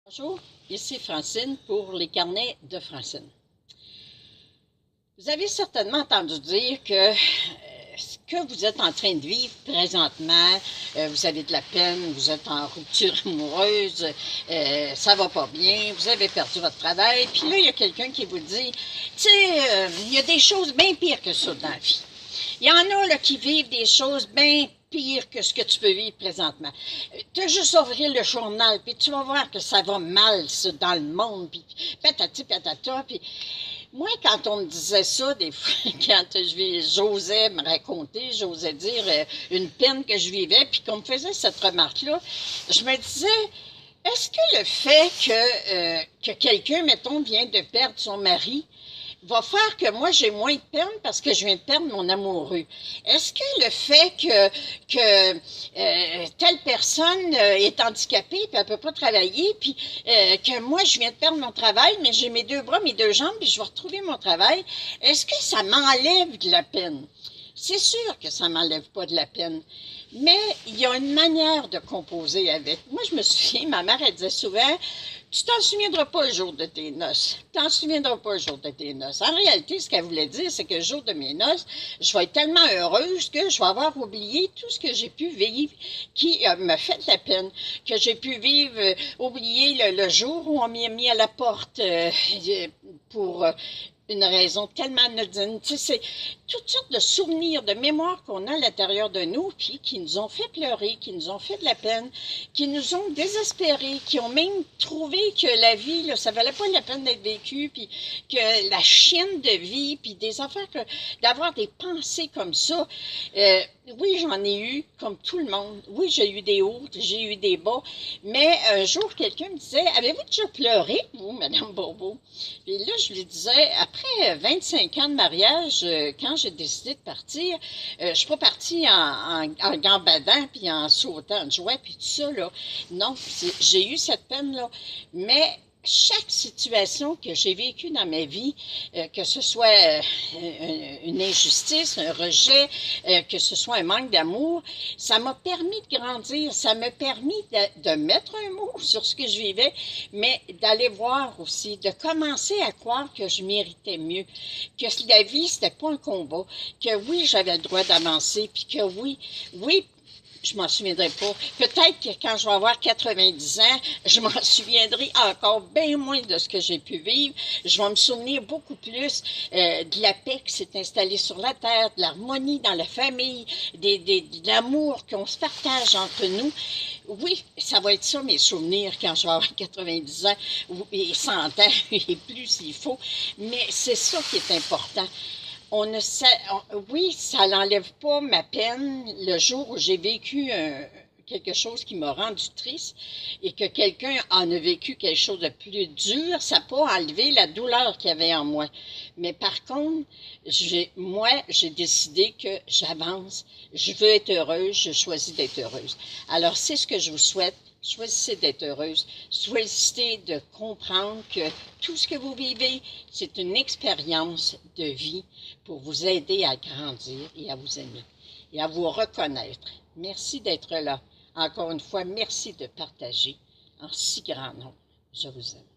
Bonjour, ici Francine pour les carnets de Francine. Vous avez certainement entendu dire que ce que vous êtes en train de vivre présentement, vous avez de la peine, vous êtes en rupture amoureuse, ça va pas bien, vous avez perdu votre travail, puis là, il y a quelqu'un qui vous dit, tu sais, il y a des choses bien pires que ça dans la vie. Il y en a là, qui vivent des choses bien pire que ce que tu peux vivre présentement. Tu as juste à ouvrir le journal, puis tu vas voir que ça va mal, ça, dans le monde, puis patati patata, puis moi, quand on me disait ça, des fois, quand j'osais me raconter, j'osais dire une peine que je vivais, puis qu'on me faisait cette remarque-là, je me disais, est-ce que le fait que quelqu'un, mettons, vient de perdre son mari, va faire que moi, j'ai moins de peine parce que je viens de perdre mon amoureux? Est-ce que le fait que telle personne est handicapée puis elle ne peut pas travailler, puis que moi, je viens de perdre mon travail, mais j'ai mes deux bras, mes deux jambes, puis je vais retrouver mon travail, est-ce que ça m'enlève de la peine? C'est sûr que ça ne m'enlève pas de la peine, mais il y a une manière de composer avec. Moi, je me souviens, ma mère, elle disait souvent, tu t'en souviendras pas le jour de tes noces. Tu t'en souviendras pas le jour de tes noces. En réalité, ce qu'elle voulait dire, c'est que le jour de mes noces, je vais être tellement heureuse que je vais avoir oublié tout ce que j'ai pu vivre qui me fait de la peine. Que j'ai pu vivre, oublier le jour où on m'a mis à la porte pour une raison tellement anodine. Tu sais, c'est toutes sortes de souvenirs, de mémoires qu'on a à l'intérieur de nous, puis qui nous ont fait pleurer, qui nous ont fait de la peine, qui nous ont désespérés, qui ont même trouvé que la vie, là, ça valait pas la peine d'être vécu, puis que la chienne de vie, puis des affaires, d'avoir des pensées comme ça. Oui, j'en ai eu, comme tout le monde. Oui, j'ai eu des hauts, j'ai eu des bas, mais un jour, quelqu'un me disait, avez-vous déjà pleuré, vous, Madame Bourbeau? Puis là, je lui disais, après 25 ans de mariage, quand j'ai décidé de partir, je suis pas partie en gambadant, puis en sautant de joie, puis tout ça, là. Non, j'ai eu cette peine-là. Mais chaque situation que j'ai vécue dans ma vie, que ce soit une injustice, un rejet, que ce soit un manque d'amour, ça m'a permis de grandir, ça m'a permis de mettre un mot sur ce que je vivais, mais d'aller voir aussi, de commencer à croire que je méritais mieux, que la vie, c'était pas un combat, que oui, j'avais le droit d'avancer, puis que oui, je m'en souviendrai pas. Peut-être que quand je vais avoir 90 ans, je m'en souviendrai encore bien moins de ce que j'ai pu vivre. Je vais me souvenir beaucoup plus de la paix qui s'est installée sur la terre, de l'harmonie dans la famille, de l'amour qu'on se partage entre nous. Oui, ça va être ça mes souvenirs quand je vais avoir 90 ans et 100 ans et plus s'il faut, mais c'est ça qui est important. Oui, ça n'enlève pas ma peine le jour où j'ai vécu quelque chose qui m'a rendu triste et que quelqu'un en a vécu quelque chose de plus dur, ça n'a pas enlevé la douleur qu'il y avait en moi. Mais par contre, moi, j'ai décidé que j'avance, je veux être heureuse, je choisis d'être heureuse. Alors, c'est ce que je vous souhaite. Choisissez d'être heureuse. Choisissez de comprendre que tout ce que vous vivez, c'est une expérience de vie pour vous aider à grandir et à vous aimer et à vous reconnaître. Merci d'être là. Encore une fois, merci de partager en si grand nombre. Je vous aime.